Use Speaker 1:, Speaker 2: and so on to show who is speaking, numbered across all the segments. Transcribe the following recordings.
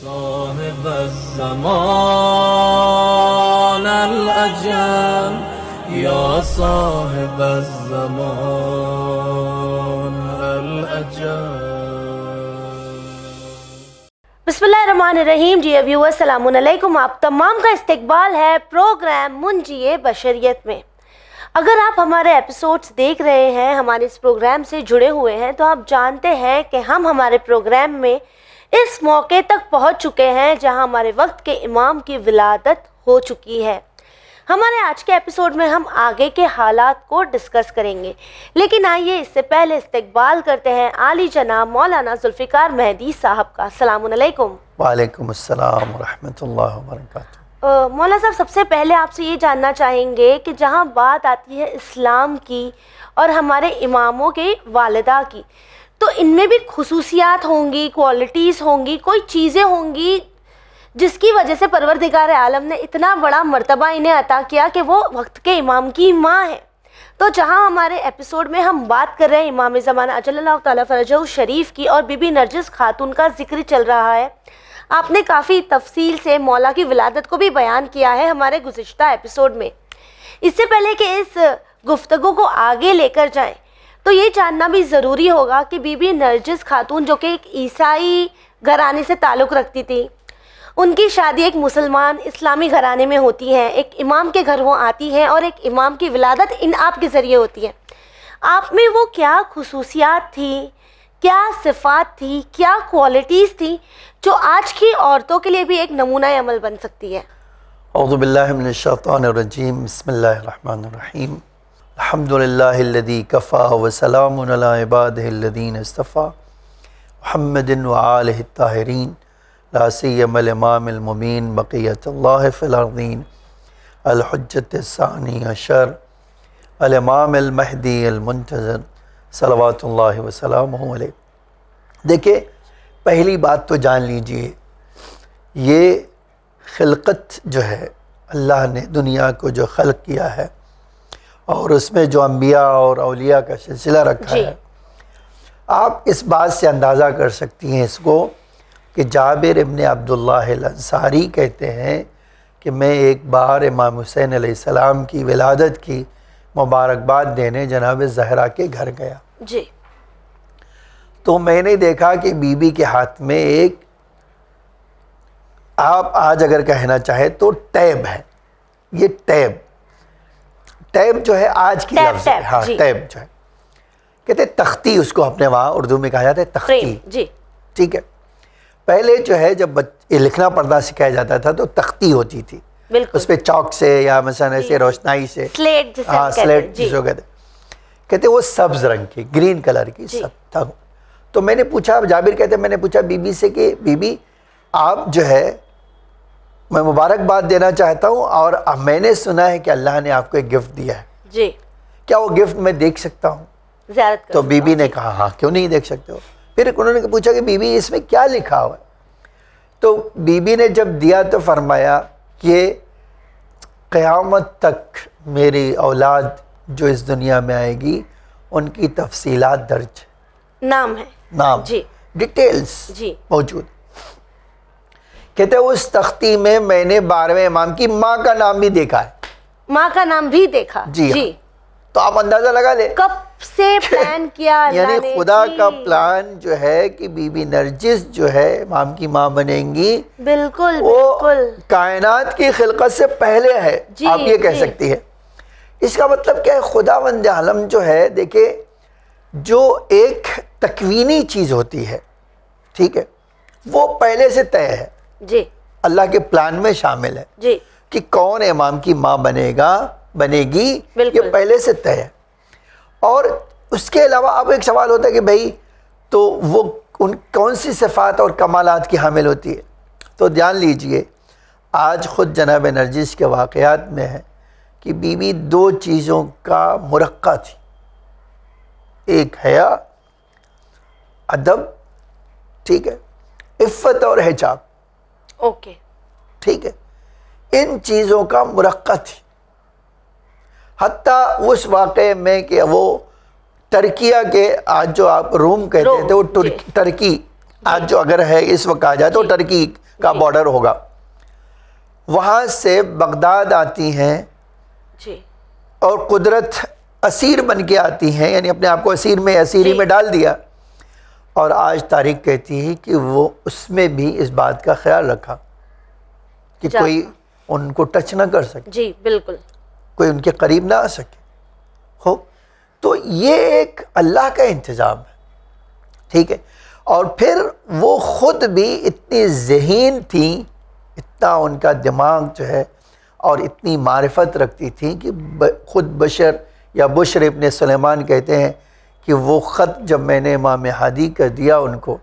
Speaker 1: صاحب الزمان الأجل یا صاحب الزمان الأجل.
Speaker 2: بسم اللہ الرحمن الرحیم. جی ویور السلام علیکم. آپ تمام کا استقبال ہے پروگرام منجی بشریت میں. اگر آپ ہمارے ایپیسوڈز دیکھ رہے ہیں، ہمارے اس پروگرام سے جڑے ہوئے ہیں، تو آپ جانتے ہیں کہ ہم ہمارے پروگرام میں اس موقع تک پہنچ چکے ہیں جہاں ہمارے وقت کے امام کی ولادت ہو چکی ہے. ہمارے آج کے ایپیسوڈ میں ہم آگے کے حالات کو ڈسکس کریں گے، لیکن آئیے اس سے پہلے استقبال کرتے ہیں عالی جناب مولانا ذوالفقار مہدی صاحب کا. السلام علیکم.
Speaker 3: وعلیکم السلام ورحمۃ اللہ وبرکاتہ.
Speaker 2: مولانا صاحب، سب سے پہلے آپ سے یہ جاننا چاہیں گے کہ جہاں بات آتی ہے اسلام کی اور ہمارے اماموں کے والدہ کی، تو ان میں بھی خصوصیات ہوں گی، کوالٹیز ہوں گی، کوئی چیزیں ہوں گی جس کی وجہ سے پروردگار عالم نے اتنا بڑا مرتبہ انہیں عطا کیا کہ وہ وقت کے امام کی ماں ہے. تو جہاں ہمارے ایپیسوڈ میں ہم بات کر رہے ہیں امام زمانہ اجل اللہ تعالیٰ فرجہ شریف کی اور بی بی نرجس خاتون کا ذکر چل رہا ہے، آپ نے کافی تفصیل سے مولا کی ولادت کو بھی بیان کیا ہے ہمارے گزشتہ ایپیسوڈ میں. اس سے پہلے کہ اس گفتگو کو آگے لے کر جائیں تو یہ جاننا بھی ضروری ہوگا کہ بی بی نرجس خاتون جو کہ ایک عیسائی گھرانے سے تعلق رکھتی تھی، ان کی شادی ایک مسلمان اسلامی گھرانے میں ہوتی ہے، ایک امام کے گھر وہ آتی ہیں اور ایک امام کی ولادت ان آپ کے ذریعے ہوتی ہے. آپ میں وہ کیا خصوصیات تھی، کیا صفات تھی، کیا کوالٹیز تھی جو آج کی عورتوں کے لیے بھی ایک نمونہ عمل بن سکتی ہے؟
Speaker 3: اعوذ باللہ من الشیطان الرجیم. بسم اللہ الرحمن الرحیم. الحمدللہ الذی کفا وسلام علی عبادہ الذین اصطفیٰ محمد وآلہ الطاہرین لا سیما الامام المبین بقیت اللہ فی الارضین الحجۃ الثانی عشر الامام المہدی المنتظر صلوات اللہ وسلامہ علیہ. دیکھیں، پہلی بات تو جان لیجئے، یہ خلقت جو ہے اللہ نے دنیا کو جو خلق کیا ہے اور اس میں جو انبیاء اور اولیاء کا سلسلہ رکھا ہے، آپ اس بات سے اندازہ کر سکتی ہیں اس کو کہ جابر ابن عبداللہ الانصاری کہتے ہیں کہ میں ایک بار امام حسین علیہ السلام کی ولادت کی مبارکباد دینے جناب زہرا کے گھر گیا.
Speaker 2: جی.
Speaker 3: تو میں نے دیکھا کہ بی بی کے ہاتھ میں ایک، آپ آج اگر کہنا چاہے تو ٹیب ہے. یہ ٹیب جو ہے آج کی لفظ ہے. ہاں، ٹیب جو ہے کہتے ہیں تختی، اس کو اپنے وہاں اردو میں کہا جاتا ہے تختی.
Speaker 2: جی.
Speaker 3: ٹھیک ہے. پہلے جو ہے جب لکھنا پڑھنا سکھایا جاتا تھا تو تختی ہوتی تھی، اس پہ چاک سے یا مثلا ایسے روشنائی سے،
Speaker 2: سلیٹ
Speaker 3: جس کو کہتے وہ سبز رنگ کی، گرین کلر کی سب تھا. تو میں نے پوچھا، جابر کہتے میں نے پوچھا بی بی سے کہ بی بی آپ جو ہے، میں مبارکباد دینا چاہتا ہوں اور میں نے سنا ہے کہ اللہ نے آپ کو ایک گفٹ دیا ہے،
Speaker 2: جی،
Speaker 3: کیا وہ گفٹ میں دیکھ سکتا ہوں؟ تو بی بی نے کہا ہاں، کیوں نہیں دیکھ سکتے ہو. پھر انہوں نے پوچھا کہ بی بی اس میں کیا لکھا ہوا ہے؟ تو بی بی نے جب دیا تو فرمایا کہ قیامت تک میری اولاد جو اس دنیا میں آئے گی ان کی تفصیلات درج،
Speaker 2: نام
Speaker 3: جی، ڈیٹیلز
Speaker 2: جی
Speaker 3: موجود. کہتے ہیں اس تختی میں میں نے 12ویں امام کی ماں کا نام بھی دیکھا ہے.
Speaker 2: ماں کا نام بھی دیکھا؟
Speaker 3: جی. تو آپ اندازہ لگا لیں
Speaker 2: کب سے پلان کیا
Speaker 3: یعنی خدا کا پلان جو ہے کہ بی بی نرجس جو ہے امام کی ماں بنیں گی،
Speaker 2: بالکل
Speaker 3: وہ کائنات کی خلقت سے پہلے ہے. آپ یہ کہہ سکتی ہے. اس کا مطلب کیا ہے؟ خداوند عالم جو ہے، دیکھیں، جو ایک تکوینی چیز ہوتی ہے، ٹھیک ہے، وہ پہلے سے طے ہے،
Speaker 2: جی،
Speaker 3: اللہ کے پلان میں شامل ہے،
Speaker 2: جی،
Speaker 3: کہ کون امام کی ماں بنے گی، یہ پہلے سے طے ہے. اور اس کے علاوہ اب ایک سوال ہوتا ہے کہ بھائی تو وہ کون سی صفات اور کمالات کی حامل ہوتی ہے؟ تو جان لیجئے، آج خود جناب نرجس کے واقعات میں ہے کہ بی بی 2 چیزوں کا مرقع تھی. ایک حیا، ادب، ٹھیک ہے، عفت اور حجاب.
Speaker 2: اوکے،
Speaker 3: ٹھیک ہے، ان چیزوں کا مرقع تھی. حتیٰ اس واقعے میں کہ وہ ترکیہ کے، آج جو آپ روم کہتے تھے وہ ترکی، آج جو اگر ہے اس وقت کہا جائے تو ٹرکی کا بارڈر ہوگا، وہاں سے بغداد آتی ہیں
Speaker 2: جی
Speaker 3: اور قدرت اسیر بن کے آتی ہیں، یعنی اپنے آپ کو اسیری میں ڈال دیا، اور آج تاریخ کہتی ہے کہ وہ اس میں بھی اس بات کا خیال رکھا کہ کوئی ان کو ٹچ نہ کر سکے،
Speaker 2: جی بالکل،
Speaker 3: کوئی ان کے قریب نہ آ سکے ہو۔ تو یہ ایک اللہ کا انتظام ہے، ٹھیک ہے۔ اور پھر وہ خود بھی اتنی ذہین تھیں، اتنا ان کا دماغ جو ہے، اور اتنی معرفت رکھتی تھیں کہ خود بشر ابن سلیمان کہتے ہیں کہ وہ خط جب میں نے امام ہادی کا دیا ان کو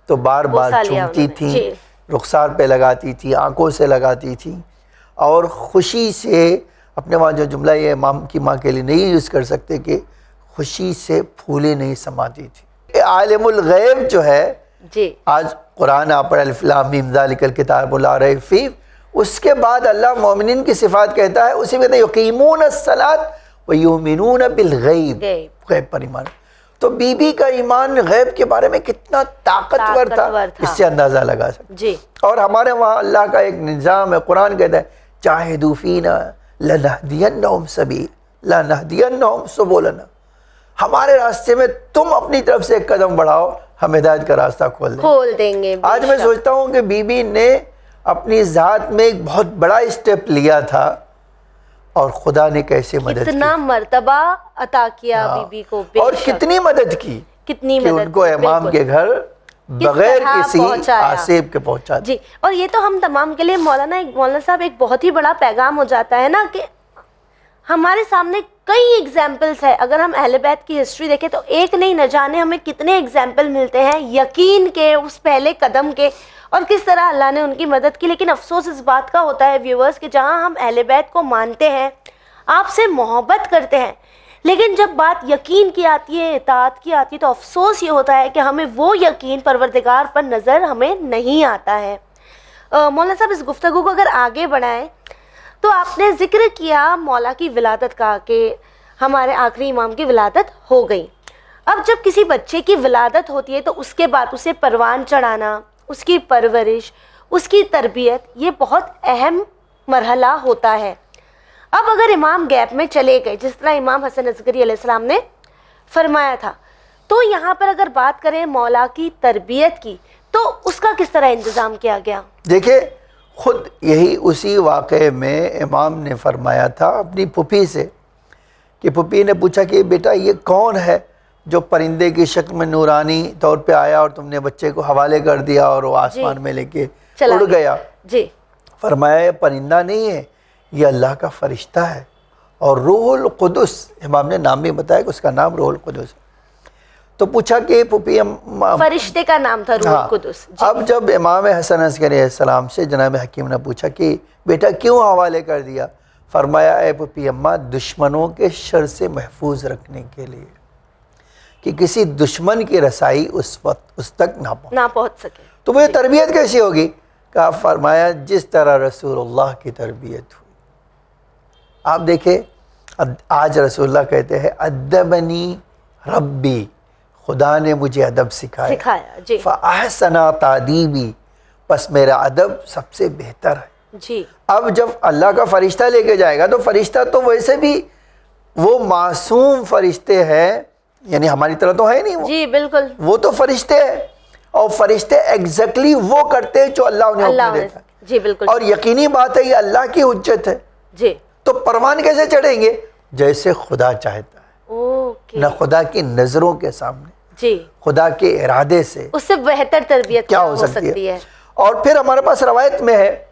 Speaker 3: تو بار بار چومتی تھیں، رخسار پہ لگاتی تھی، آنکھوں سے لگاتی تھی، اور خوشی سے اپنے وہاں جو جملہ یہ امام کی ماں کے لیے نہیں یوز کر سکتے کہ خوشی سے پھولے نہیں سماتی تھی۔ عالم الغیب جو ہے، آج قرآن آپ پر الف لام میم ذالک الکتاب لا ریب فیہ، اس کے بعد اللہ مومنین کی صفات کہتا ہے، اسی میں کہتا ہے یقیمون الصلاۃ ویؤمنون بالغیب، غیب پر ایمان۔ تو بی بی کا ایمان غیب کے بارے میں کتنا طاقتور تھا، اس سے اندازہ لگا سکتے۔ اور ہمارے وہاں اللہ کا ایک نظام ہے، قرآن کہتا ہے جاہدوا فینا لنہدینہم سبلنا، ہمارے راستے میں تم اپنی طرف سے ایک قدم بڑھاؤ، ہم ہدایت کا راستہ کھول دیں گے۔ آج میں سوچتا ہوں کہ بی بی نے اپنی ذات میں ایک بہت بڑا اسٹیپ لیا تھا، اور خدا نے کیسے مدد کی،
Speaker 2: کتنا مرتبہ عطا کیا بی بی کو،
Speaker 3: اور کتنی مدد کی،
Speaker 2: کتنی
Speaker 3: کہ ان کو امام کے گھر بغیر کسی آسیب کے پہنچا دیا۔
Speaker 2: جی، اور یہ تو ہم تمام کے لیے مولانا صاحب ایک بہت ہی بڑا پیغام ہو جاتا ہے نا، کہ ہمارے سامنے کئی ایگزامپلز ہے۔ اگر ہم اہل بیت کی ہسٹری دیکھیں تو ایک نہیں نہ جانے ہمیں کتنے ایگزامپل ملتے ہیں یقین کے، اس پہلے قدم کے، اور کس طرح اللہ نے ان کی مدد کی۔ لیکن افسوس اس بات کا ہوتا ہے ویورز کہ جہاں ہم اہل بیت کو مانتے ہیں، آپ سے محبت کرتے ہیں، لیکن جب بات یقین کی آتی ہے، اطاعت کی آتی ہے، تو افسوس یہ ہوتا ہے کہ ہمیں وہ یقین پروردگار پر نظر ہمیں نہیں آتا ہے۔ مولانا صاحب اس گفتگو کو اگر آگے بڑھائیں تو آپ نے ذکر کیا مولا کی ولادت کا، کہ ہمارے آخری امام کی ولادت ہو گئی۔ اب جب کسی بچے کی ولادت ہوتی ہے تو اس کے بعد اسے پروان چڑھانا، اس کی پرورش، اس کی تربیت، یہ بہت اہم مرحلہ ہوتا ہے۔ اب اگر امام گیپ میں چلے گئے، جس طرح امام حسن عسکری علیہ السلام نے فرمایا تھا، تو یہاں پر اگر بات کریں مولا کی تربیت کی، تو اس کا کس طرح انتظام کیا گیا؟
Speaker 3: دیکھیں، خود یہی اسی واقعے میں امام نے فرمایا تھا اپنی پھوپھی سے، کہ پھوپھی نے پوچھا کہ بیٹا یہ کون ہے جو پرندے کی شکل میں نورانی طور پہ آیا اور تم نے بچے کو حوالے کر دیا اور وہ آسمان میں لے کے اڑ گیا؟ فرمایا یہ پرندہ نہیں ہے، یہ اللہ کا فرشتہ ہے، اور روح القدس، امام نے نام بھی بتایا کہ اس کا نام روح القدس ہے۔ تو پوچھا کہ پھوپھی،
Speaker 2: فرشتے کا نام تھا روح القدس۔
Speaker 3: اب جب امام حسن عسکری علیہ السلام سے جناب حکیم نے پوچھا کہ بیٹا کیوں حوالے کر دیا؟ فرمایا اے پھوپھی اماں، دشمنوں کے شر سے محفوظ رکھنے کے لیے، کہ کسی دشمن کی رسائی اس وقت اس تک نہ
Speaker 2: پہنچ سکے۔
Speaker 3: تو وہ تربیت کیسی ہوگی؟ کہا، فرمایا جس طرح رسول اللہ کی تربیت ہوئی۔ آپ دیکھیں، آج رسول اللہ کہتے ہیں ادبنی ربی، خدا نے مجھے ادب سکھایا، فاحسن تعدیبی، پس میرا ادب سب سے بہتر ہے۔ اب جب اللہ کا فرشتہ لے کے جائے گا تو فرشتہ تو ویسے بھی وہ معصوم فرشتے ہیں، یعنی ہماری طرح تو ہے نہیں وہ،
Speaker 2: جی بالکل،
Speaker 3: وہ تو فرشتے ہیں، اور فرشتے ایگزیکٹلی وہ کرتے ہیں جو اللہ انہیں حکم دیتا ہے۔
Speaker 2: جی بالکل،
Speaker 3: اور یقینی بات ہے یہ اللہ کی حجت ہے۔
Speaker 2: جی،
Speaker 3: تو پروان کیسے چڑھیں گے؟ جیسے خدا چاہتا ہے، نہ خدا کی نظروں کے سامنے، جی خدا کے ارادے سے
Speaker 2: اس سے بہتر تربیت کیا ہو سکتی ہے۔
Speaker 3: اور پھر ہمارے پاس روایت میں ہے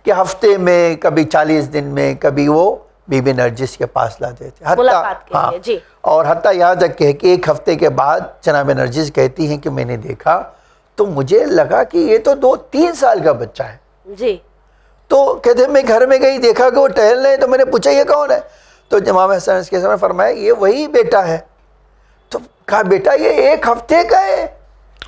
Speaker 3: کہ ہفتے میں کبھی 40 دن میں کبھی وہ بی بی نرجس کے پاس لاتے تھے،
Speaker 2: ملاقات کے لیے، جی، اور
Speaker 3: حتیٰ یہاں تک کہ ایک ہفتے کے بعد جناب نرجس کہتی ہیں کہ میں نے دیکھا تو مجھے لگا کہ یہ تو 2-3 سال کا بچہ ہے، جی، تو کہتے ہیں میں گھر میں گئی، دیکھا کہ وہ ٹہل رہے ہیں، تو میں نے پوچھا یہ کون ہے؟ تو امام حسن اس کے سامنے فرمایا یہ وہی بیٹا ہے۔ تو کہا بیٹا یہ 1 ہفتے کا ہے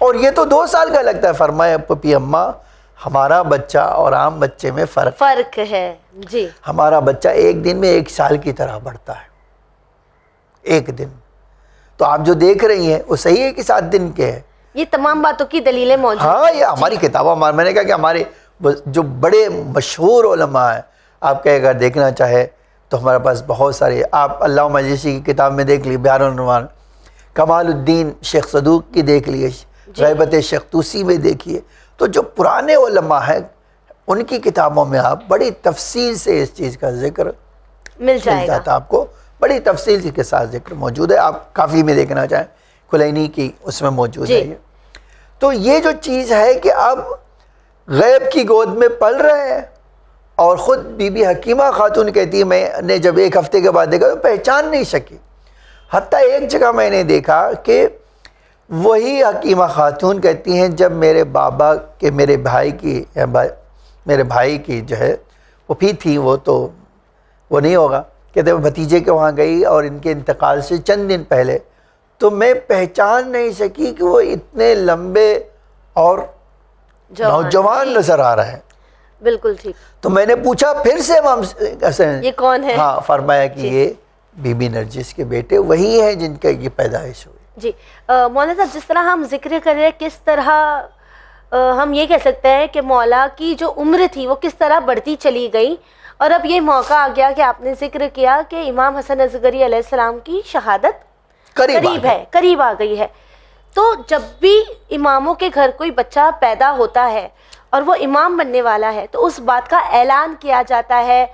Speaker 3: اور یہ تو 2 سال کا لگتا ہے۔ فرمایا پپی اماں، ہمارا بچہ اور عام بچے میں فرق
Speaker 2: ہے، جی،
Speaker 3: ہمارا بچہ 1 دن میں 1 سال کی طرح بڑھتا ہے، 1 دن۔ تو آپ جو دیکھ رہی ہیں وہ صحیح ہے کہ 7 دن کے ہیں،
Speaker 2: یہ تمام باتوں کی دلیلیں موجود ہیں۔
Speaker 3: ہاں، یہ ہماری کتابوں، میں نے کہا کہ ہمارے جو بڑے مشہور علماء ہیں، آپ کہ اگر دیکھنا چاہے تو ہمارے پاس بہت سارے، آپ علامہ مجلسی کی کتاب میں دیکھ لی بیان العنوان، کمال الدین شیخ صدوق کی دیکھ لیے، غیبت شیخ طوسی میں دیکھیے، تو جو پرانے علماء ہیں ان کی کتابوں میں آپ بڑی تفصیل سے اس چیز کا ذکر
Speaker 2: مل جائے گا.
Speaker 3: جاتا، آپ کو بڑی تفصیل کے ساتھ ذکر موجود ہے. آپ کافی میں دیکھنا چاہیں کلینی کی، اس میں موجود ہے یہ. تو یہ جو چیز ہے کہ اب غیب کی گود میں پل رہے ہیں، اور خود بی بی حکیمہ خاتون کہتی ہے میں نے جب ایک ہفتے کے بعد دیکھا تو پہچان نہیں سکی. حتیٰ ایک جگہ میں نے دیکھا کہ وہی حکیمہ خاتون کہتی ہیں جب میرے بابا کے میرے بھائی کی جو ہے وہ بھی تھی، وہ تو وہ نہیں ہوگا، کہتے ہیں بھتیجے کے وہاں گئی اور ان کے انتقال سے چند دن پہلے، تو میں پہچان نہیں سکی کہ وہ اتنے لمبے اور نوجوان نظر آ رہے ہیں.
Speaker 2: بالکل ٹھیک.
Speaker 3: تو میں نے پوچھا پھر سے امام حسن،
Speaker 2: یہ کون ہے؟
Speaker 3: ہاں، فرمایا کہ یہ بی بی نرجس کے بیٹے وہی ہیں جن کا یہ پیدائش ہوئی.
Speaker 2: جی مولانا صاحب، جس طرح ہم ذکر کر رہے ہیں، کس طرح ہم یہ کہہ سکتے ہیں کہ مولا کی جو عمر تھی وہ کس طرح بڑھتی چلی گئی، اور اب یہ موقع آ گیا کہ آپ نے ذکر کیا کہ امام حسن اصغری علیہ السلام کی شہادت قریب آ گئی ہے. تو جب بھی اماموں کے گھر کوئی بچہ پیدا ہوتا ہے اور وہ امام بننے والا ہے تو اس بات کا اعلان کیا جاتا ہے،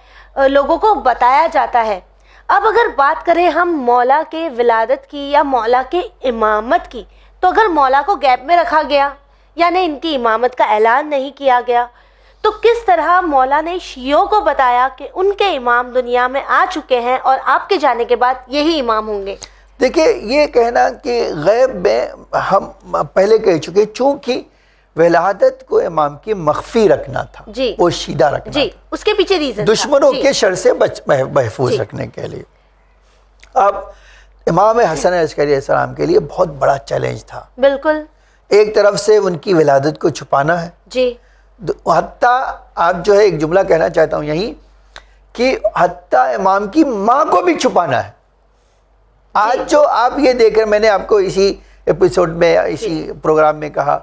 Speaker 2: لوگوں کو بتایا جاتا ہے. اب اگر بات کریں ہم مولا کے ولادت کی یا مولا کے امامت کی، تو اگر مولا کو گیپ میں رکھا گیا یعنی ان کی امامت کا اعلان نہیں کیا گیا، تو کس طرح مولا نے شیعوں کو بتایا کہ ان کے امام دنیا میں آ چکے ہیں اور آپ کے جانے کے بعد یہی امام ہوں گے؟
Speaker 3: دیکھیں، یہ کہنا کہ غیب میں ہم پہلے کہہ چکے، چونکہ ولادت کو امام کی مخفی رکھنا تھا،
Speaker 2: جی،
Speaker 3: پوشیدہ رکھنا
Speaker 2: جی،
Speaker 3: تھا،
Speaker 2: اس کے پیچھے ریزن
Speaker 3: دشمنوں کے شر سے محفوظ رکھنے کے لیے. اب امام حسن عسکری علیہ السلام کے لیے بہت بڑا چیلنج تھا.
Speaker 2: بالکل.
Speaker 3: ایک طرف سے ان کی ولادت کو چھپانا ہے،
Speaker 2: جی،
Speaker 3: حتیٰ آپ جو ہے ایک جملہ کہنا چاہتا ہوں یہی کہ حتیٰ امام کی ماں کو بھی چھپانا ہے. آج جو آپ یہ دیکھ رہے، میں نے آپ کو اسی ایپیسوڈ میں اسی پروگرام میں کہا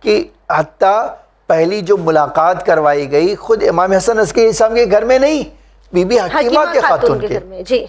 Speaker 3: کہ حتیٰ پہلی جو ملاقات کروائی گئی خود امام حسن عسکری السلام کے گھر میں نہیں، بی بی حکیمہ کے خاتون کے گھر میں.
Speaker 2: جی،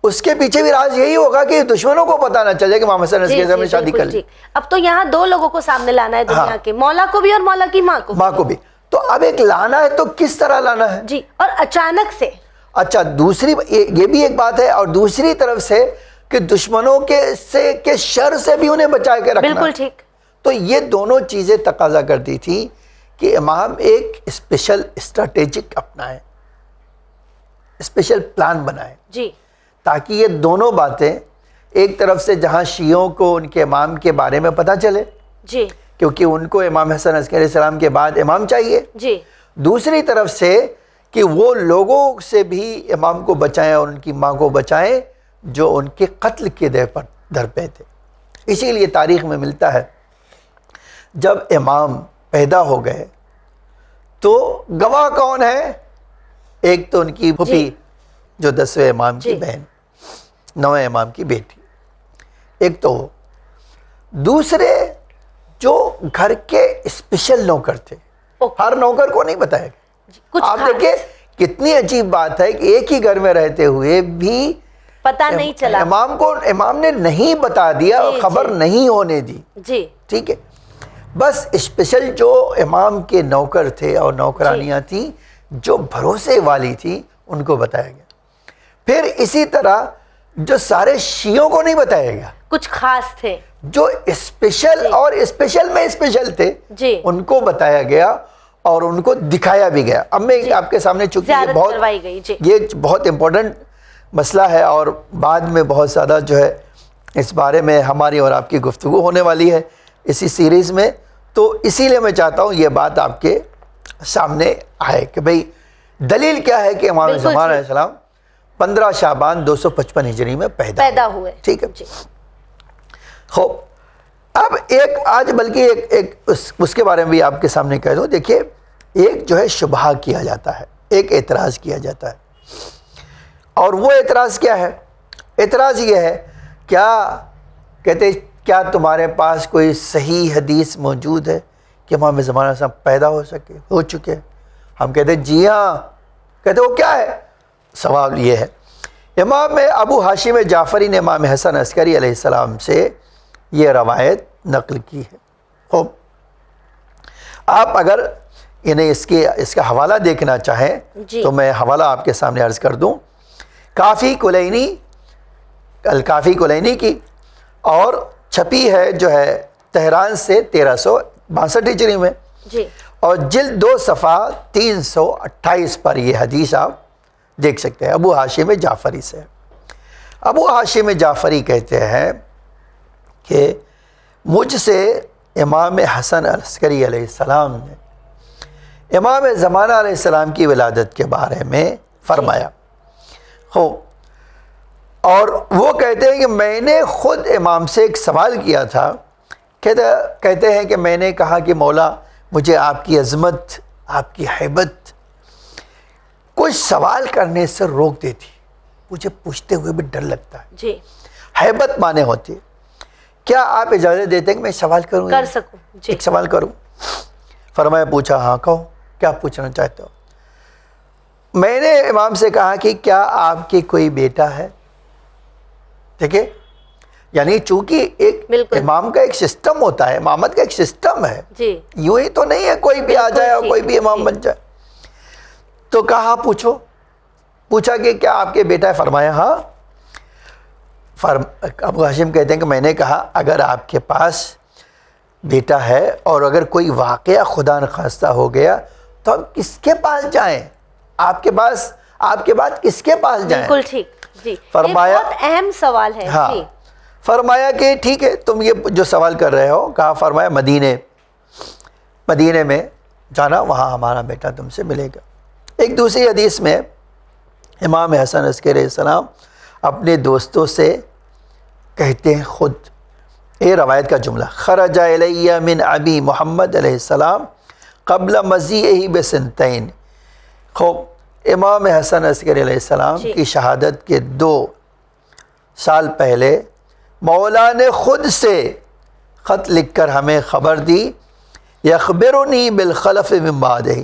Speaker 3: اس کے پیچھے بھی راز یہی ہوگا کہ دشمنوں کو پتہ نہ چلے کہ امام حسن عسکری السلام نے شادی کر لی.
Speaker 2: اب تو یہاں دو لوگوں کو سامنے لانا ہے دنیا کے، مولا کو بھی اور مولا کی ماں کو
Speaker 3: بھی. تو اب ایک لانا ہے تو کس طرح لانا ہے؟
Speaker 2: جی، اور اچانک سے.
Speaker 3: اچھا، دوسری یہ بھی ایک بات ہے، اور دوسری طرف سے کہ دشمنوں کے شر سے بھی انہیں بچا کے رکھنا.
Speaker 2: بالکل ٹھیک.
Speaker 3: تو یہ دونوں چیزیں تقاضا کرتی تھی کہ امام ایک اسپیشل اسٹریٹجک اپنائیں، اسپیشل پلان بنائیں، جی، تاکہ یہ دونوں باتیں ایک طرف سے جہاں شیعوں کو ان کے امام کے بارے میں پتہ چلے، جی، کیونکہ ان کو امام حسن عسکری علیہ السلام کے بعد امام چاہیے، جی، دوسری طرف سے کہ وہ لوگوں سے بھی امام کو بچائیں اور ان کی ماں کو بچائیں جو ان کے قتل کے در پہ تھے. اسی لیے تاریخ میں ملتا ہے جب امام پیدا ہو گئے تو گواہ کون ہے؟ ایک تو ان کی پھوپھی جو 10ویں امام کی بہن، 9ویں امام کی بیٹی، ایک تو وہ. دوسرے جو گھر کے اسپیشل نوکر تھے، ہر نوکر کو نہیں بتایا گیا. آپ دیکھیں کتنی عجیب بات ہے کہ ایک ہی گھر میں رہتے ہوئے بھی
Speaker 2: پتہ نہیں چلا،
Speaker 3: امام نے نہیں بتا دیا، خبر نہیں ہونے دی.
Speaker 2: جی،
Speaker 3: ٹھیک ہے. بس اسپیشل جو امام کے نوکر تھے اور نوکرانیاں تھیں جو بھروسے والی تھی ان کو بتایا گیا. پھر اسی طرح جو سارے شیعوں کو نہیں بتایا گیا،
Speaker 2: کچھ خاص تھے
Speaker 3: جو اسپیشل اور اسپیشل میں اسپیشل تھے، ان کو بتایا گیا اور ان کو دکھایا بھی گیا. اب میں آپ کے سامنے چونکہ یہ بہت امپورٹنٹ مسئلہ ہے اور بعد میں بہت زیادہ جو ہے اس بارے میں ہماری اور آپ کی گفتگو ہونے والی ہے اسی سیریز میں، تو اسی لیے میں چاہتا ہوں یہ بات آپ کے سامنے آئے کہ بھئی دلیل کیا ہے کہ امام زمان علیہ السلام 15 شعبان 255 ہجری میں پیدا ہوئے. ٹھیک ہے. خوب، اب آج بلکہ ایک اس کے بارے میں بھی آپ کے سامنے کہہ دوں. دیکھیے، ایک جو ہے شبہ کیا جاتا ہے، ایک اعتراض کیا جاتا ہے، اور وہ اعتراض کیا ہے؟ اعتراض یہ ہے، کیا کہتے کیا تمہارے پاس کوئی صحیح حدیث موجود ہے کہ امام زمانہ صاحب پیدا ہو چکے؟ ہم کہتے ہیں جی ہاں. کہتے وہ کیا ہے؟ سوال یہ ہے، امام ابو ہاشم جعفری نے امام حسن عسکری علیہ السلام سے یہ روایت نقل کی ہے. خوب، آپ اگر انہیں اس کا حوالہ دیکھنا چاہیں
Speaker 2: جی.
Speaker 3: تو میں حوالہ آپ کے سامنے عرض کر دوں. کافی کلینی، الکافی کلینی کی، اور چھپی ہے جو ہے تہران سے 1362 ہجری میں،
Speaker 2: جی.
Speaker 3: اور جلد 2 صفحہ 328 پر یہ حدیث آپ دیکھ سکتے ہیں. ابو ہاشم جعفری سے. ابو ہاشم جعفری کہتے ہیں کہ مجھ سے امام حسن عسکری علیہ السلام نے امام زمانہ علیہ السلام کی ولادت کے بارے میں فرمایا. اور وہ کہتے ہیں کہ میں نے خود امام سے ایک سوال کیا تھا. کہتے ہیں کہ میں نے کہا کہ مولا مجھے آپ کی عظمت، آپ کی ہیبت کچھ سوال کرنے سے روک دیتی، مجھے پوچھتے ہوئے بھی ڈر لگتا ہے.
Speaker 2: جی.
Speaker 3: ہیبت مانے ہوتی ہے. کیا آپ اجازت دیتے ہیں کہ میں سوال کروں؟
Speaker 2: کر سکوں. جی.
Speaker 3: ایک سوال کروں. فرمایا پوچھا ہاں کہو کیا پوچھنا چاہتے ہو؟ میں نے امام سے کہا کہ کیا آپ کی کوئی بیٹا ہے؟ دیکھیں، یعنی چونکہ ایک
Speaker 2: بالکل.
Speaker 3: امام کا ایک سسٹم ہوتا ہے، امامت کا ایک سسٹم ہے.
Speaker 2: جی.
Speaker 3: یوں ہی تو نہیں ہے کوئی بھی آ جائے اور کوئی بھی امام بن جائے. تو کہا پوچھا کہ کیا آپ کے بیٹا ہے؟ فرمایا ہاں. ابو ہاشم کہتے ہیں کہ میں نے کہا اگر آپ کے پاس بیٹا ہے اور اگر کوئی واقعہ خدا نخواستہ ہو گیا تو ہم کس کے پاس جائیں؟ آپ کے بعد کس کے پاس جائیں؟
Speaker 2: بالکل ٹھیک. جی.
Speaker 3: فرمایا
Speaker 2: یہ بہت اہم سوال ہے.
Speaker 3: ہاں.
Speaker 2: جی.
Speaker 3: فرمایا کہ ٹھیک ہے تم یہ جو سوال کر رہے ہو، کہا فرمایا مدینے میں جانا، وہاں ہمارا بیٹا تم سے ملے گا. ایک دوسری حدیث میں امام حسن عسکری علیہ السلام اپنے دوستوں سے کہتے ہیں خود، یہ روایت کا جملہ، خرج الیہ من ابی محمد علیہ السلام قبل مجیئہ بسنتین. خوب، امام حسن عسکری علیہ السلام کی شہادت کے 2 سال پہلے مولا نے خود سے خط لکھ کر ہمیں خبر دی، یخبرنی بالخلف من بعدہ،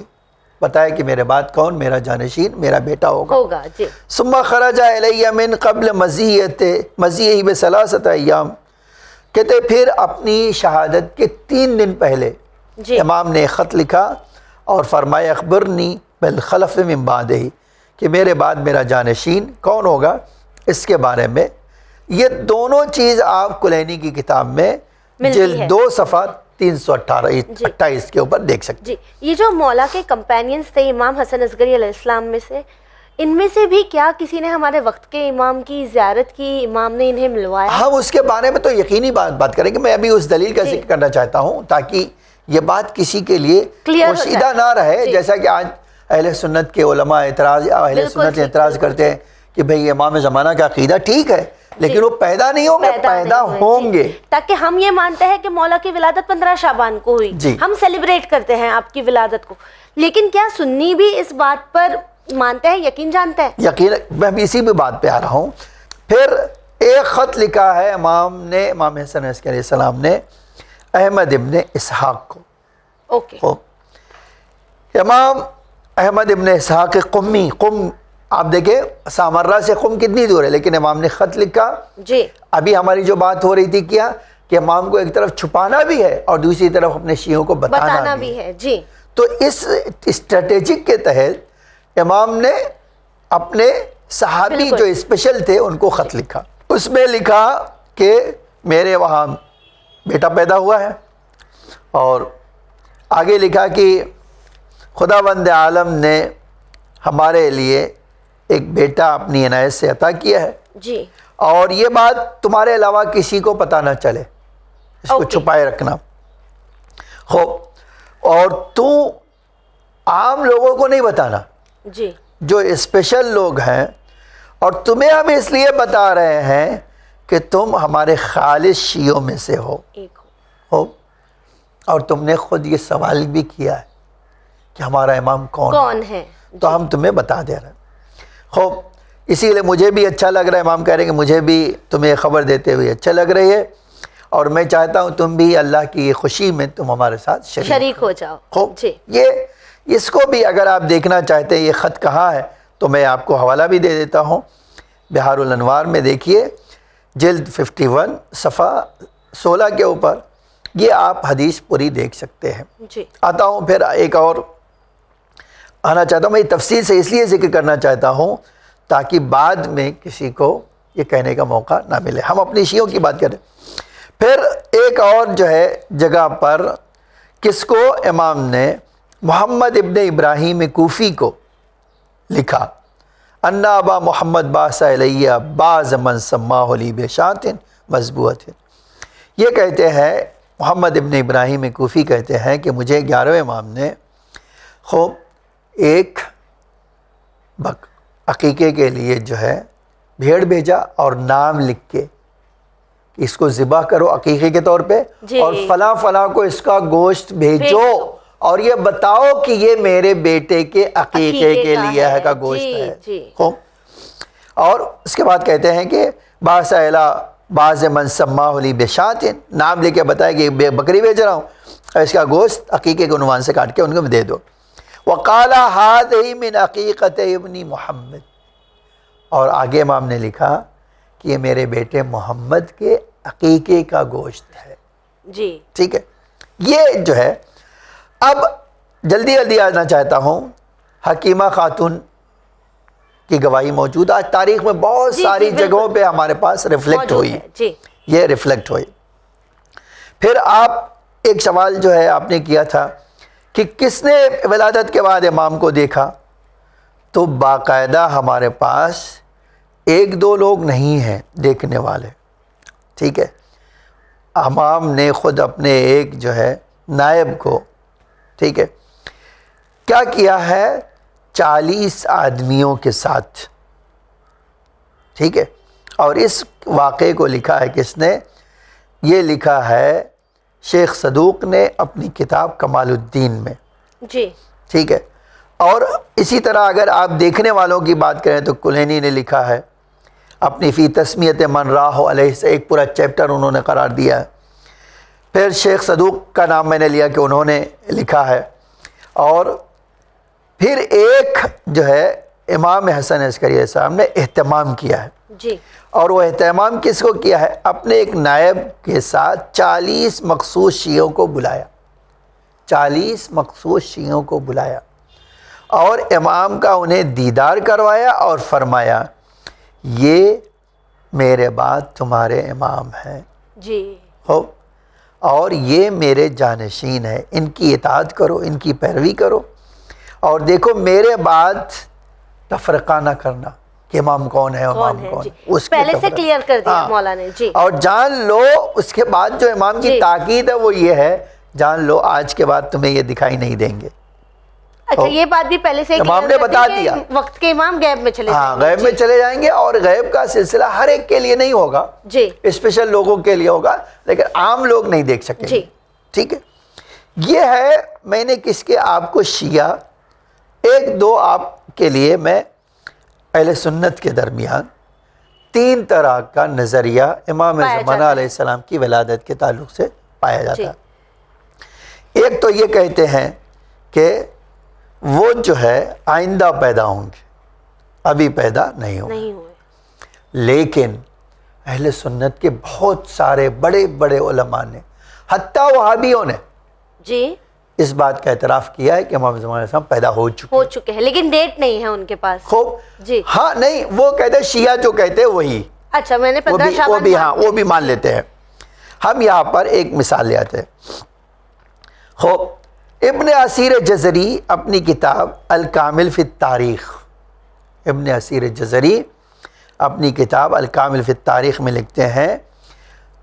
Speaker 3: بتایا کہ میرے بعد کون میرا جانشین، میرا بیٹا ہوگا.
Speaker 2: جی.
Speaker 3: ثم خرج الیہ من قبل مجیئہ بثلاثۃ ایام. کہتے پھر اپنی شہادت کے 3 دن پہلے
Speaker 2: جی.
Speaker 3: امام نے خط لکھا اور فرمایا اخبرنی بالخلف من بعدہ، کہ میرے بعد میرا جانشین کون ہوگا، اس کے بارے میں. یہ دونوں چیز آپ کلینی کی کتاب میں جلد 2 صفحہ 328 کے اوپر دیکھ سکتے.
Speaker 2: جی. یہ جو مولا کے کمپینینز تھے امام حسن عسکری علیہ السلام میں سے، ان میں سے بھی کیا کسی نے ہمارے وقت کے امام کی زیارت کی، امام نے انہیں ملوایا؟
Speaker 3: ہم اس کے بارے میں تو یقینی بات کریں گے. میں ابھی اس دلیل کا ذکر کرنا چاہتا ہوں تاکہ یہ بات کسی کے لیے پوشیدہ نہ رہے. جیسا کہ آج اہل سنت کے علماء اعتراض کرتے ہیں کہ بھئی امام زمانہ کا عقیدہ ٹھیک ہے لیکن وہ پیدا نہیں ہوں گے، پیدا ہوں گے.
Speaker 2: تاکہ ہم یہ مانتے ہیں کہ مولا کی ولادت 15 شعبان کو ہوئی، ہم سیلیبریٹ کرتے ہیں آپ کی ولادت کو. لیکن کیا سنی بھی اس بات پر مانتے ہیں، یقین جانتے ہیں؟
Speaker 3: یقین. میں بھی اسی بھی بات پہ آ رہا ہوں. پھر ایک خط لکھا ہے امام حسن عسکری علیہ السلام نے احمد ابن اسحاق کو. امام احمد ابن اسحاق قم، آپ دیکھیں سامرہ سے قم کتنی دور ہے، لیکن امام نے خط لکھا. جی. ابھی ہماری جو بات ہو رہی تھی کیا کہ امام کو ایک طرف چھپانا بھی ہے اور دوسری طرف اپنے شیعوں کو بتانا بھی ہے.
Speaker 2: جی.
Speaker 3: تو اس اسٹریٹجک کے تحت امام نے اپنے صحابی جو اسپیشل تھے ان کو خط لکھا. اس میں لکھا کہ میرے وہاں بیٹا پیدا ہوا ہے، اور آگے لکھا کہ خداوند عالم نے ہمارے لیے ایک بیٹا اپنی عنایت سے عطا کیا ہے.
Speaker 2: جی.
Speaker 3: اور یہ بات تمہارے علاوہ کسی کو پتہ نہ چلے، اس کو چھپائے رکھنا. خوب، اور تو عام لوگوں کو نہیں بتانا.
Speaker 2: جی. جو
Speaker 3: اسپیشل لوگ ہیں، اور تمہیں ہم اس لیے بتا رہے ہیں کہ تم ہمارے خالص شیعوں میں سے ہو. اور تم نے خود یہ سوال بھی کیا ہے کہ ہمارا امام کون ہے، تو ہم تمہیں بتا دے رہے ہیں. خوب، اسی لیے مجھے بھی اچھا لگ رہا ہے، امام کہہ رہے ہیں کہ مجھے بھی تمہیں خبر دیتے ہوئے اچھا لگ رہی ہے. اور میں چاہتا ہوں تم بھی اللہ کی خوشی میں تم ہمارے ساتھ
Speaker 2: شریک ہو جاؤ.
Speaker 3: خوب.
Speaker 2: جی
Speaker 3: یہ اس کو بھی اگر آپ دیکھنا چاہتے ہیں یہ خط کہاں ہے تو میں آپ کو حوالہ بھی دے دیتا ہوں. بہار الانوار میں دیکھیے جلد 51 صفحہ 16 کے اوپر یہ آپ حدیث پوری دیکھ سکتے ہیں.
Speaker 2: جی
Speaker 3: آتا ہوں پھر ایک اور آنا چاہتا ہوں. میں تفصیل سے اس لیے ذکر کرنا چاہتا ہوں تاکہ بعد میں کسی کو یہ کہنے کا موقع نہ ملے. ہم اپنی شیعوں کی بات کریں. پھر ایک اور جو ہے جگہ پر کس کو امام نے محمد ابن ابراہیم کوفی کو لکھا ان ابا محمد باس علیہ باز من سماہ لی بشات مذبوحۃ. یہ کہتے ہیں محمد ابن ابراہیم کوفی کہتے ہیں کہ مجھے 11ویں امام نے خوب ایک عقیقے کے لیے جو ہے بھیڑ بھیجا اور نام لکھ کے اس کو ذبح کرو عقیقے کے طور پہ
Speaker 2: جی.
Speaker 3: اور فلاں فلاں کو اس کا گوشت بھیجو اور یہ بتاؤ کہ یہ میرے بیٹے کے عقیقے کے لیے ہے کا گوشت ہے.
Speaker 2: جی.
Speaker 3: خوب. اور اس کے بعد کہتے ہیں کہ باس باز من سماہ لی بشات نام لے کے بتایا کہ بکری بھیج رہا ہوں اور اس کا گوشت عقیقے کے عنوان سے کاٹ کے ان کو دے دو. وقال هذه من عقیقۃ ابن محمد. اور آگے امام نے لکھا کہ یہ میرے بیٹے محمد کے عقیقے کا گوشت ہے.
Speaker 2: جی
Speaker 3: ٹھیک ہے. یہ جو ہے اب جلدی آنا چاہتا ہوں. حکیمہ خاتون کی گواہی موجود آج تاریخ میں بہت ساری جگہوں پہ ہمارے پاس ریفلیکٹ ہوئی.
Speaker 2: جی
Speaker 3: یہ ریفلیکٹ ہوئی. پھر آپ ایک سوال جو ہے آپ نے کیا تھا کہ کس نے ولادت کے بعد امام کو دیکھا تو باقاعدہ ہمارے پاس ایک دو لوگ نہیں ہیں دیکھنے والے. ٹھیک ہے. امام نے خود اپنے ایک جو ہے نائب کو ٹھیک ہے کیا کیا ہے 40 آدمیوں کے ساتھ. ٹھیک ہے. اور اس واقعے کو لکھا ہے کس نے؟ یہ لکھا ہے شیخ صدوق نے اپنی کتاب کمال الدین میں.
Speaker 2: جی
Speaker 3: ٹھیک ہے. اور اسی طرح اگر آپ دیکھنے والوں کی بات کریں تو کلینی نے لکھا ہے اپنی فی تسمیت من راہ علیہ سے ایک پورا چیپٹر انہوں نے قرار دیا ہے. پھر شیخ صدوق کا نام میں نے لیا کہ انہوں نے لکھا ہے. اور پھر ایک جو ہے امام حسن عسکری علیہ السلام نے اہتمام کیا ہے.
Speaker 2: جی
Speaker 3: اور وہ اہتمام کس کو کیا ہے؟ اپنے ایک نائب کے ساتھ 40 مخصوص شیعوں کو بلایا. 40 مخصوص شیعوں کو بلایا اور امام کا انہیں دیدار کروایا اور فرمایا یہ میرے بعد تمہارے امام ہیں.
Speaker 2: جی
Speaker 3: ہو اور یہ میرے جانشین ہیں. ان کی اطاعت کرو ان کی پیروی کرو اور دیکھو میرے بعد تفرقہ نہ کرنا کہ امام کون ہے امام کون
Speaker 2: جی.
Speaker 3: ہے. اس
Speaker 2: پہلے سے کلیئر کر دیا مولا نے. جی
Speaker 3: اور جان لو اس کے بعد جو امام کی تاکید ہے وہ یہ ہے جان لو آج کے بعد تمہیں یہ دکھائی نہیں دیں گے.
Speaker 2: اچھا یہ بات بھی پہلے سے
Speaker 3: امام نے بتا دیا
Speaker 2: وقت کے امام غیب میں چلے
Speaker 3: ہاں غیب میں چلے جائیں گے. اور غیب کا سلسلہ ہر ایک کے لیے نہیں ہوگا.
Speaker 2: جی
Speaker 3: اسپیشل لوگوں کے لیے ہوگا لیکن عام لوگ نہیں دیکھ سکیں گے.
Speaker 2: جی
Speaker 3: ٹھیک ہے. یہ ہے میں نے کس کے آپ کو شیعہ ایک دو آپ کے لیے میں اہل سنت کے درمیان 3 طرح کا نظریہ امام زمانہ علیہ السلام کی ولادت کے تعلق سے پایا جاتا ہے. ایک تو یہ کہتے ہیں کہ وہ جو ہے آئندہ پیدا ہوں گے ابھی پیدا نہیں ہوئے. لیکن اہل سنت کے بہت سارے بڑے بڑے علماء نے حتیٰ وہابیوں نے
Speaker 2: جی
Speaker 3: اس بات کا اعتراف کیا ہے کہ امام زمان علیہ السلام پیدا ہو چکے
Speaker 2: ہیں لیکن ڈیٹ نہیں ہے ان کے پاس.
Speaker 3: خوب.
Speaker 2: جی
Speaker 3: ہاں نہیں وہ کہتے ہیں شیعہ جو کہتے ہیں وہی
Speaker 2: اچھا میں نے 15 شعبان
Speaker 3: وہ بھی ہاں وہ بھی مان لیتے ہیں. ہم یہاں پر ایک مثال لے آتے ہیں. خوب ابن اسیر جزری اپنی کتاب الکامل فی التاریخ ابن اسیر جزری اپنی کتاب الکامل فی التاریخ میں لکھتے ہیں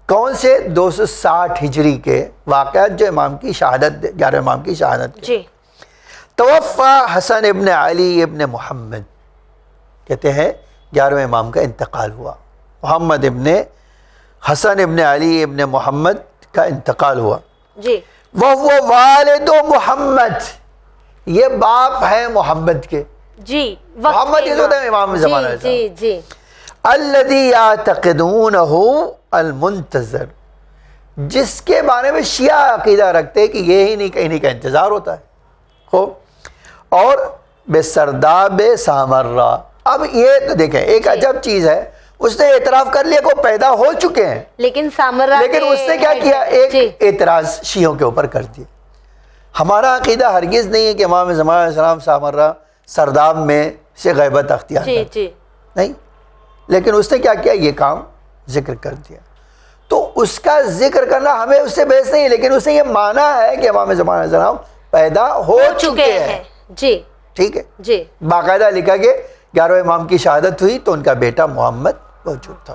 Speaker 3: کون سے 260 ہجری کے واقعات جو امام کی شہادت 11 امام کی شہادت
Speaker 2: جی.
Speaker 3: توفا حسن ابن علی ابن محمد کہتے ہیں 11 امام کا انتقال ہوا. محمد ابن حسن ابن علی ابن محمد کا انتقال ہوا.
Speaker 2: جی
Speaker 3: وہ والد محمد یہ باپ ہے محمد کے.
Speaker 2: جی
Speaker 3: محمد یہ ہوتا ہے امام زمانہ.
Speaker 2: جی جی
Speaker 3: الذی یعتقدونہ المنتظر جس کے بارے میں شیعہ عقیدہ رکھتے ہیں کہ یہ ہی نہیں کہیں کا انتظار ہوتا ہے. خوب. اور بے سرداب سامرہ. اب یہ تو دیکھیں ایک عجب چیز ہے، اس نے اعتراف کر لیا کہ وہ پیدا ہو چکے ہیں،
Speaker 2: لیکن سامرہ
Speaker 3: لیکن اس نے کیا کیا، ایک اعتراض شیعوں کے اوپر کر دیا. ہمارا عقیدہ ہرگز نہیں ہے کہ امام زمان علیہ السلام سامرہ سرداب میں سے غیبت اختیار کرتے نہیں، لیکن اس نے کیا کیا، یہ کام ذکر کر دیا. تو اس کا ذکر کرنا ہمیں اس سے بحث نہیں، لیکن اس نے یہ مانا ہے کہ امام زمان علیہ السلام پیدا ہو چکے ہیں.
Speaker 2: جی
Speaker 3: ٹھیک ہے
Speaker 2: جی.
Speaker 3: باقاعدہ لکھا کہ 11 امام کی شہادت ہوئی تو ان کا بیٹا محمد موجود تھا.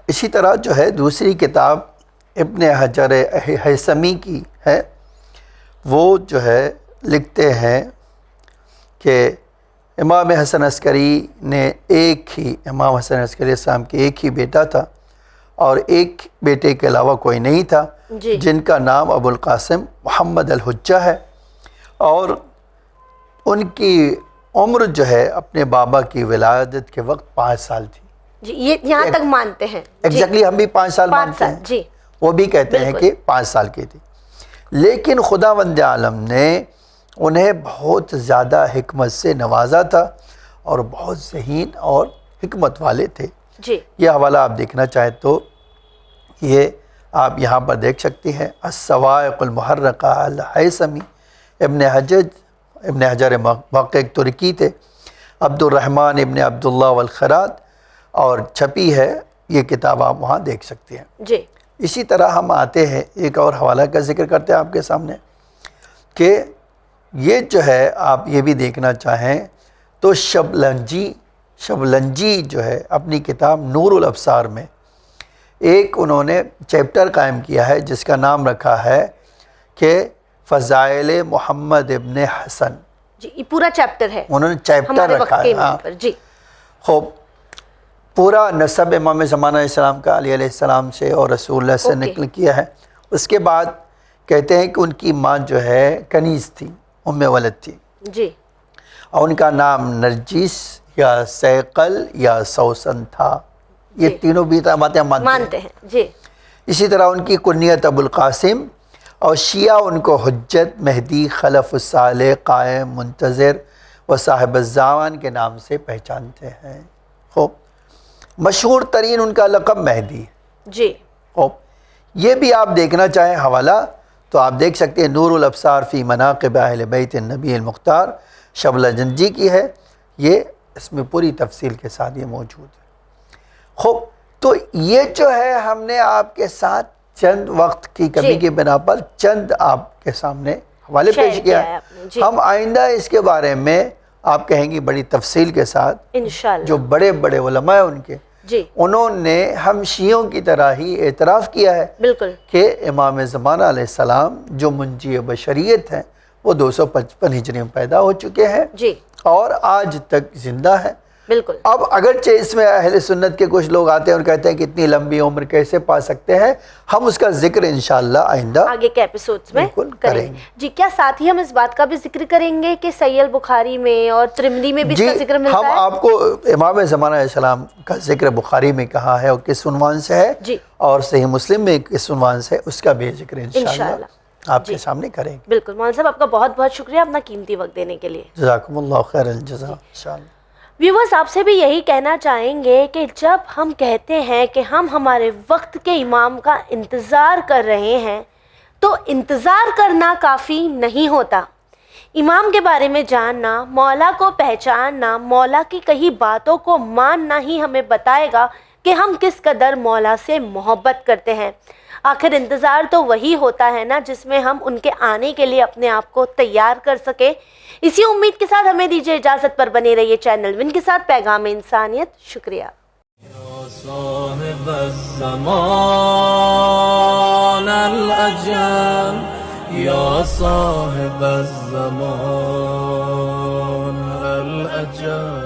Speaker 3: اسی طرح جو ہے دوسری کتاب ابن حجر ہیثمی کی ہے، وہ جو ہے لکھتے ہیں کہ امام حسن عسکری نے امام حسن عسکری السلام کے ایک ہی بیٹا تھا، اور ایک بیٹے کے علاوہ کوئی نہیں تھا، جن کا نام ابو القاسم محمد الحجہ ہے. اور ان کی عمر جو ہے اپنے بابا کی ولادت کے وقت 5 سال تھی.
Speaker 2: جی یہ یہاں تک مانتے ہیں
Speaker 3: ایگزیکٹلی ہم بھی 5 سال مانتے ہیں.
Speaker 2: جی
Speaker 3: وہ بھی کہتے ہیں کہ 5 سال کی تھی. لیکن خداوند عالم نے انہیں بہت زیادہ حکمت سے نوازا تھا اور بہت ذہین اور حکمت والے تھے.
Speaker 2: جی
Speaker 3: یہ حوالہ آپ دیکھنا چاہیں تو یہ آپ یہاں پر دیکھ سکتی ہیں، الصواعق المحرقہ الہیثمی. ابن حجر موقع ایک ترکی تھے، عبد الرحمن ابن عبداللہ والخرات، اور چھپی ہے یہ کتاب، آپ وہاں دیکھ سکتے ہیں.
Speaker 2: جی
Speaker 3: اسی طرح ہم آتے ہیں ایک اور حوالہ کا ذکر کرتے ہیں آپ کے سامنے کہ یہ جو ہے آپ یہ بھی دیکھنا چاہیں تو شبلنجی جو ہے اپنی کتاب نور الابصار میں ایک انہوں نے چیپٹر قائم کیا ہے جس کا نام رکھا ہے کہ فضائل محمد ابن حسن.
Speaker 2: جی یہ پورا چیپٹر ہے،
Speaker 3: انہوں نے چیپٹر رکھا ہے. ہاں
Speaker 2: جی
Speaker 3: خوب. پورا نسب امام زمان علیہ السلام کا علی علیہ السلام سے اور رسول اللہ سے نقل کیا ہے. اس کے بعد کہتے ہیں کہ ان کی ماں جو ہے کنیز تھی، ام ولد تھی.
Speaker 2: جی
Speaker 3: اور ان کا نام نرجس یا سیقل یا سوسن تھا. یہ تینوں بھی باتیں مانتے ہیں.
Speaker 2: جی
Speaker 3: اسی طرح ان کی کنیت ابو القاسم، اور شیعہ ان کو حجت، مہدی، خلف الصالح، قائم، منتظر و صاحب الزمان کے نام سے پہچانتے ہیں. خوب. مشہور ترین ان کا لقب مہدی.
Speaker 2: جی
Speaker 3: خوب. یہ بھی آپ دیکھنا چاہیں حوالہ تو آپ دیکھ سکتے ہیں، نور الابصار فی مناقب اہل بیت النبی المختار، شبلنجی کی ہے. یہ اس میں پوری تفصیل کے ساتھ یہ موجود ہے. خوب. تو یہ جو ہے ہم نے آپ کے ساتھ چند وقت کی کمی کی بنا پر چند آپ کے سامنے حوالے پیش کیا ہے. ہم آئندہ اس کے بارے میں آپ کہیں گی بڑی تفصیل کے ساتھ
Speaker 2: انشاءاللہ.
Speaker 3: جو بڑے بڑے علماء ہیں ان کے، انہوں نے ہم شیعوں کی طرح ہی اعتراف کیا ہے
Speaker 2: بالکل
Speaker 3: کہ امام زمانہ علیہ السلام جو منجی بشریت ہیں وہ 255 ہجری میں پیدا ہو چکے ہیں
Speaker 2: جی
Speaker 3: اور آج تک زندہ ہیں.
Speaker 2: بالکل.
Speaker 3: اب اگرچہ اس میں اہل سنت کے کچھ لوگ آتے ہیں اور کہتے ہیں کہ اتنی لمبی عمر کیسے پا سکتے ہیں، ہم اس کا ذکر انشاءاللہ آئندہ
Speaker 2: آگے کے ایپیسوڈز میں کریں گے. جی کیا ساتھ ہی ہم اس بات کا بھی ذکر کریں گے کہ صحیح البخاری میں اور ترمذی میں بھی اس کا ذکر ملتا ہے؟
Speaker 3: ہم آپ کو امام زمانہ علیہ السلام کا ذکر بخاری میں کہاں ہے اور کس عنوان سے ہے، اور صحیح مسلم میں کس عنوان سے، اس کا بھی ذکر انشاءاللہ آپ کے سامنے کریں گے.
Speaker 2: بالکل. مولانا صاحب آپ کا بہت بہت شکریہ اپنا قیمتی وقت دینے کے لیے.
Speaker 3: جزاکم اللہ خیر الجزا. انشاءاللہ
Speaker 2: ویورز آپ سے بھی یہی کہنا چاہیں گے کہ جب ہم کہتے ہیں کہ ہم ہمارے وقت کے امام کا انتظار کر رہے ہیں تو انتظار کرنا کافی نہیں ہوتا. امام کے بارے میں جاننا، مولا کو پہچاننا، مولا کی کئی باتوں کو ماننا ہی ہمیں بتائے گا کہ ہم کس قدر مولا سے محبت کرتے ہیں. آخر انتظار تو وہی ہوتا ہے نا جس میں ہم ان کے آنے کے لیے اپنے آپ کو تیار کر سکیں. اسی امید کے ساتھ ہمیں دیجیے اجازت، پر بنے رہیے چینل ون کے ساتھ. پیغام انسانیت. شکریہ.
Speaker 1: یا صاحب الزمان الاجل، یا صاحب الزمان الاجل.